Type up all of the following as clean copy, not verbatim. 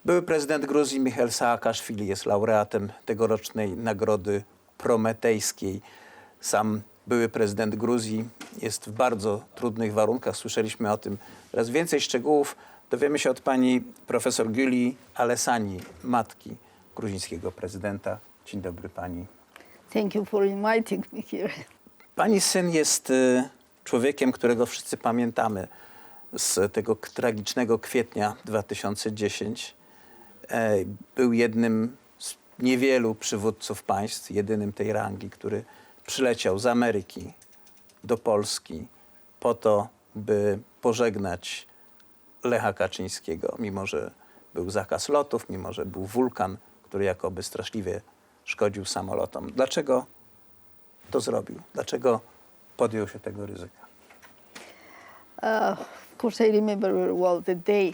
Były prezydent Gruzji Saakaszwili jest laureatem tegorocznej nagrody prometejskiej. Sam były prezydent Gruzji jest w bardzo trudnych warunkach. Słyszeliśmy o tym. Teraz więcej szczegółów dowiemy się od pani profesor Gyuli Alesani, matki gruzińskiego prezydenta. Dzień dobry pani. Thank you for inviting me here. Pani syn jest człowiekiem, którego wszyscy pamiętamy z tego tragicznego kwietnia 2010. Był jednym z niewielu przywódców państw, jedynym tej rangi, który przyleciał z Ameryki do Polski po to, by pożegnać Lecha Kaczyńskiego, mimo że był zakaz lotów, mimo że był wulkan, który jakoby straszliwie szkodził samolotom. Dlaczego to zrobił? Dlaczego podjął się tego ryzyka? Of course, I remember very well the day.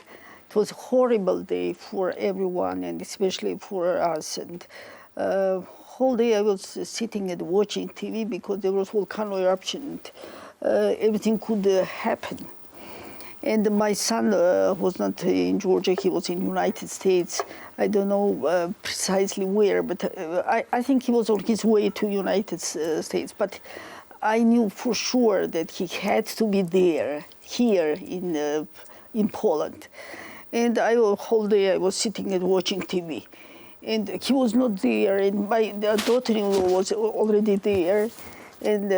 It was a horrible day for everyone, and especially for us. And whole day I was sitting and watching TV because there was volcano eruption. And, everything could happen. And my son was not in Georgia; he was in United States. I don't know precisely where, but I think he was on his way to United States. But I knew for sure that he had to be there, here in Poland. And whole day I was sitting and watching TV. And he was not there, and my daughter-in-law was already there. And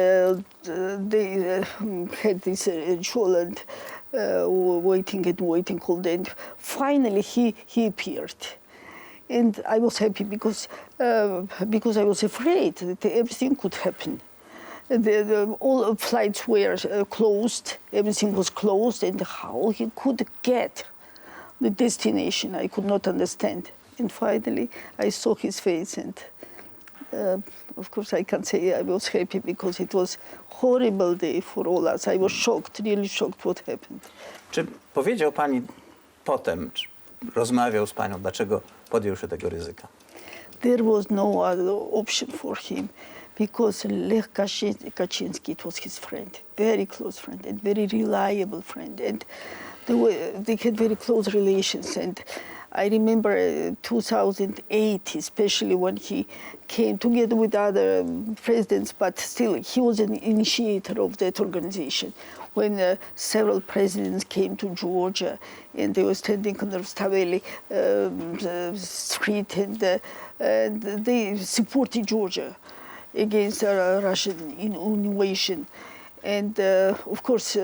they had this ritual and waiting and waiting all day. And finally he appeared. And I was happy because I was afraid that everything could happen. All flights were closed, everything was closed, and how he could get the destination, I could not understand. And finally, I saw his face, and of course I can say I was happy because it was a horrible day for all us. I was shocked, really shocked what happened. Czy powiedział pani potem, czy rozmawiał z panią, dlaczego podjął się tego ryzyka? There was no other option for him. Because Lech Kaczynski, it was his friend, very close friend, and very reliable friend, and they had very close relations. And I remember 2008, especially when he came together with other presidents, but still he was an initiator of that organization. When several presidents came to Georgia, and they were standing on the Staveli street, and they supported Georgia against Russian invasion. And of course,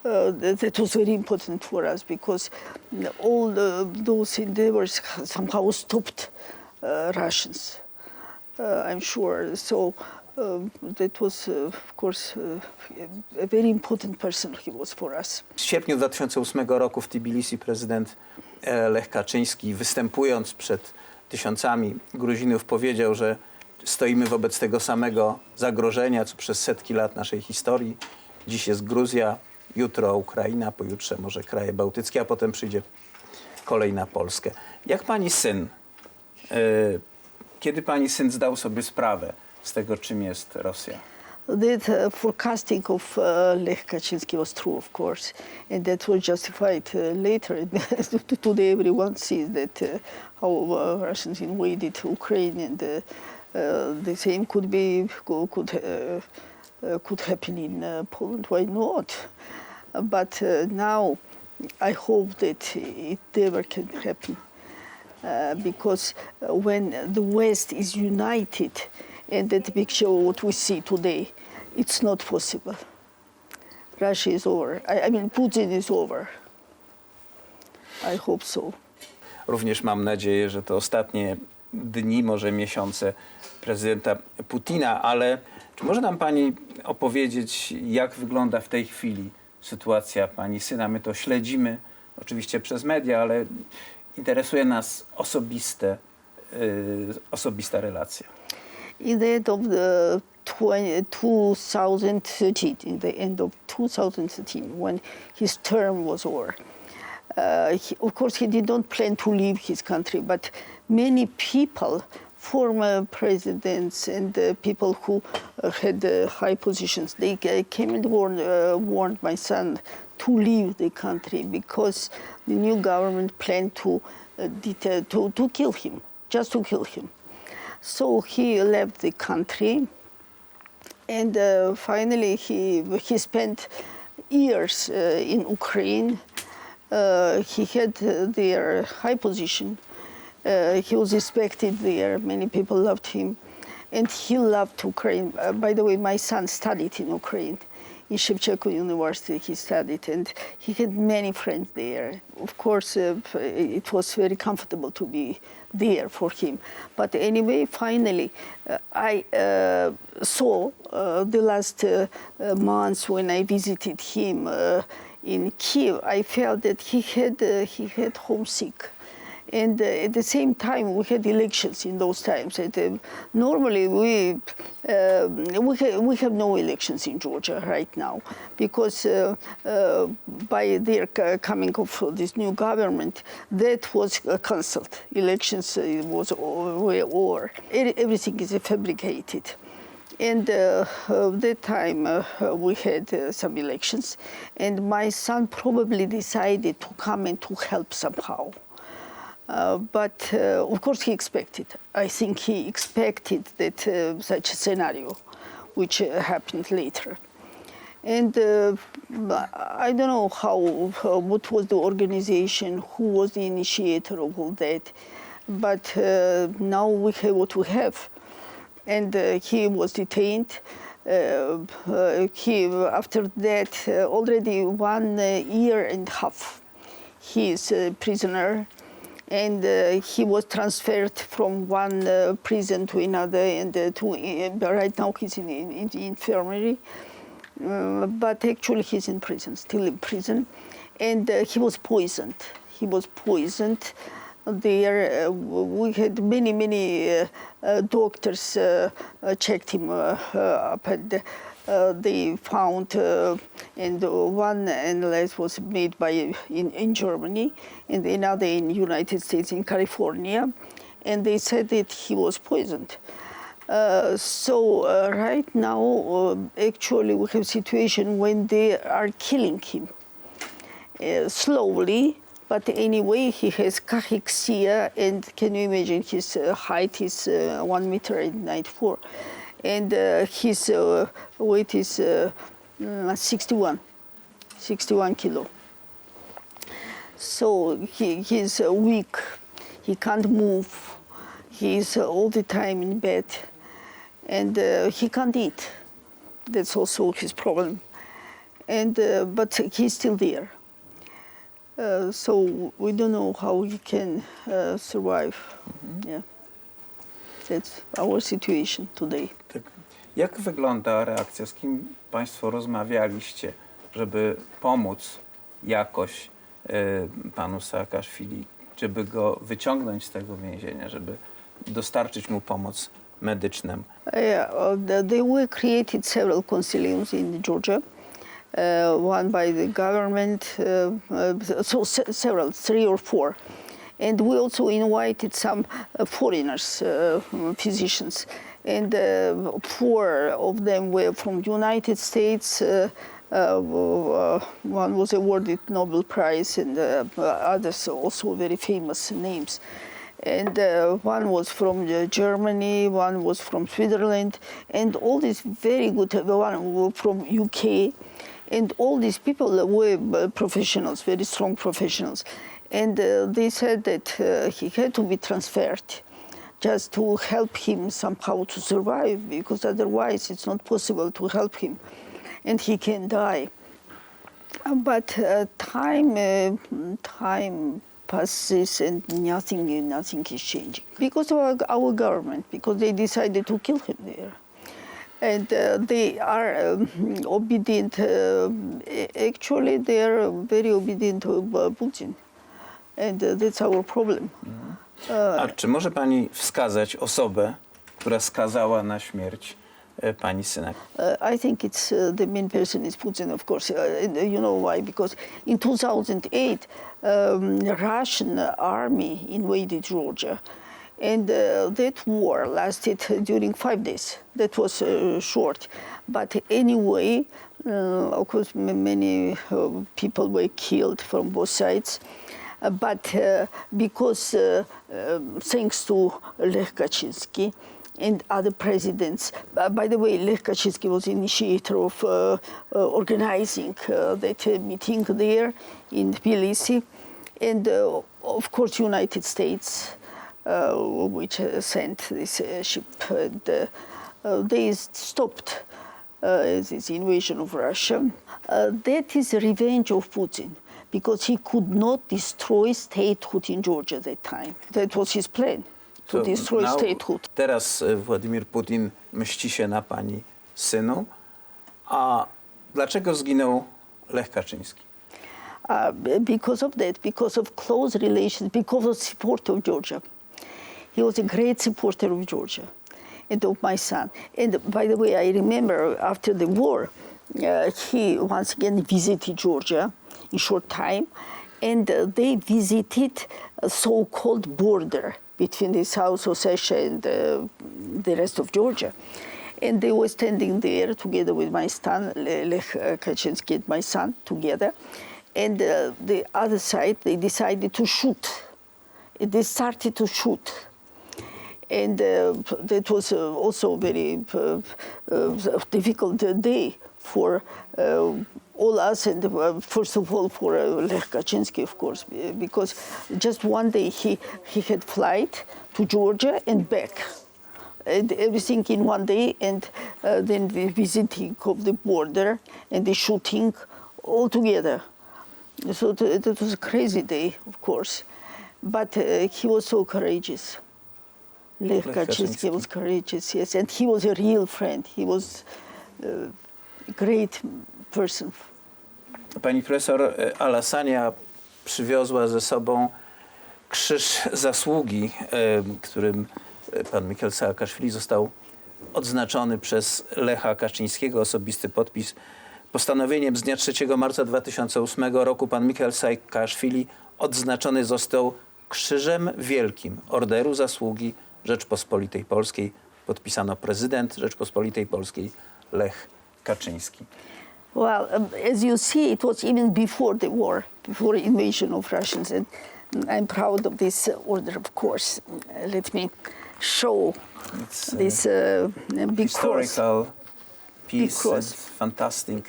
that was very important for us because all those endeavors somehow stopped Russians, I'm sure. So that was, of course, a very important person he was for us. W sierpniu 2008 roku w Tbilisi prezydent Lech Kaczyński, występując przed tysiącami Gruzinów, powiedział, że stoimy wobec tego samego zagrożenia, co przez setki lat naszej historii. Dziś jest Gruzja, jutro Ukraina, pojutrze może kraje bałtyckie, a potem przyjdzie kolej na Polskę. Jak pani syn, kiedy pani syn zdał sobie sprawę z tego, czym jest Rosja? That forecasting of Lech Kaczynski was true, of course, and that was justified later. Today everyone sees that how Russians invaded Ukraine, and the same could happen in Poland. Why not? But now I hope that it never can happen because when the West is united, and that picture what we see today, it's not possible. Russia is over. I mean, Putin is over. I hope so. Również mam nadzieję, że to ostatnie dni, może miesiące prezydenta Putina, ale czy może nam pani opowiedzieć, jak wygląda w tej chwili sytuacja pani syna? My to śledzimy oczywiście przez media, ale interesuje nas osobista relacja. In the end of 2013, in the end of 2013, when his term was over, of course he did not plan to leave his country, but many people, former presidents and people who had high positions, they came and warned my son to leave the country because the new government planned to to kill him, just to kill him. So he left the country, and finally he spent years in Ukraine. He had their high position. He was respected there. Many people loved him, and he loved Ukraine. By the way, my son studied in Ukraine. In Shevchenko University he studied, and he had many friends there. Of course, it was very comfortable to be there for him. But anyway, finally, I saw the last months when I visited him in Kiev, I felt that he had homesick. And at the same time, we had elections in those times. And, normally, we have no elections in Georgia right now because by their coming of this new government, that was cancelled. Elections was over. Everything is fabricated. And that time we had some elections, and my son probably decided to come and to help somehow. But of course he expected. I think he expected that such a scenario, which happened later. And I don't know what was the organization, who was the initiator of all that, but now we have what we have. And he was detained. After that, already 1 year and a half, he is a prisoner. And he was transferred from one prison to another, and right now he's in the infirmary. But actually he's in prison, still in prison. And he was poisoned. He was poisoned. There, we had many doctors checked him up, and they found, and one analysis was made in Germany, and another in the United States, in California, and they said that he was poisoned. So right now, actually, we have a situation when they are killing him slowly. But anyway, he has cachexia, and can you imagine his height is 1 meter and 94, and his weight is 61 kilo. So he's weak, he can't move, he's all the time in bed, and he can't eat. That's also his problem. And but he's still there. So we don't know how he can survive. Mm-hmm. Yeah. That's our situation today. Tak. Jak wygląda reakcja? Z kim Państwo rozmawialiście, żeby pomóc jakoś panu Saakaszwili, żeby go wyciągnąć z tego więzienia, żeby dostarczyć mu pomoc medyczną? They were created several consiliums in Georgia. One by the government, so several, 3 or 4. And we also invited some foreigners, physicians, and 4 of them were from the United States. One was awarded Nobel Prize, and others also very famous names. And one was from Germany, one was from Switzerland, and all these very good, one from UK. And all these people were professionals, very strong professionals. And they said that he had to be transferred just to help him somehow to survive, because otherwise it's not possible to help him, and he can die. But time passes and nothing is changing. Because of our government, because they decided to kill him there. And they are obedient, actually they are very obedient to Putin. And that's our problem. A czy może pani wskazać osobę, która skazała na śmierć pani syna? I think it's the main person is Putin, of course. You know why? Because in 2008, Russian army invaded Georgia. And that war lasted during 5 days. That was short. But anyway, of course, many people were killed from both sides. But because thanks to Lech Kaczynski and other presidents, by the way, Lech Kaczynski was initiator of organizing that meeting there in Tbilisi, and of course United States, which sent this ship, and they stopped this invasion of Russia. That is revenge of Putin, because he could not destroy statehood in Georgia at that time. That was his plan, to destroy statehood. Teraz Władimir Putin mści się na pani synu. A dlaczego zginął Lech Kaczyński? Because of that, because of close relations, because of support of Georgia. He was a great supporter of Georgia and of my son. And by the way, I remember after the war, he once again visited Georgia in short time, and they visited a so-called border between the South Ossetia and the rest of Georgia. And they were standing there together with my son, Lech Kaczynski and my son together. And the other side, they decided to shoot. They started to shoot. And that was also a very difficult day for all us, and first of all for Lech Kaczynski, of course, because just one day he had flight to Georgia and back. And everything in one day, and then the visiting of the border and the shooting all together. So it was a crazy day, of course, but he was so courageous. Lech Kaczynski was courageous, yes, and he was a real friend. He was a great person. Pani profesor Alasania przywiozła ze sobą krzyż zasługi, którym pan Michał Saakaszwili został odznaczony przez Lecha Kaczyńskiego, osobisty podpis. Postanowieniem z dnia 3 marca 2008 roku pan Michał Saakaszwili odznaczony został Krzyżem Wielkim Orderu Zasługi Rzeczpospolitej Polskiej. Podpisano prezydent Rzeczpospolitej Polskiej Lech Kaczyński. Well, as you see, it was even before the war, before invasion of Russians, and I'm proud of this order, of course. Let me show this big historical cross. piece and fantastic.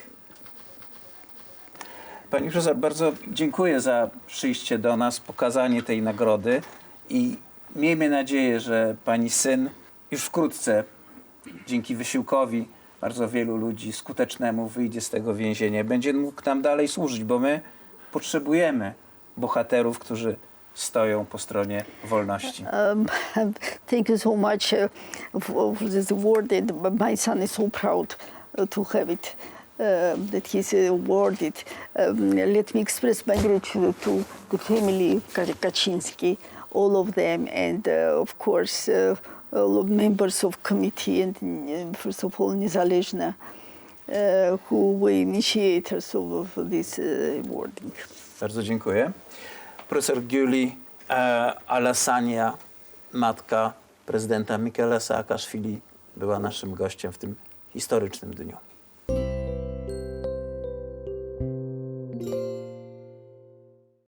Pani profesor, bardzo dziękuję za przyjście do nas, pokazanie tej nagrody i miejmy nadzieję, że pani syn już wkrótce, dzięki wysiłkowi bardzo wielu ludzi skutecznemu, wyjdzie z tego więzienia. Będzie mógł nam dalej służyć, bo my potrzebujemy bohaterów, którzy stoją po stronie wolności. Thank you so much for this award. And my son is so proud to have it, that he's awarded. Let me express my gratitude to the family Kaczynski, all of them, and of course all of members of committee, and first of all Niezależna, who were initiators of this awarding. Bardzo dziękuję. Profesor Gyuli Alasania, matka prezydenta Michaela Saakaszwili, była naszym gościem w tym historycznym dniu.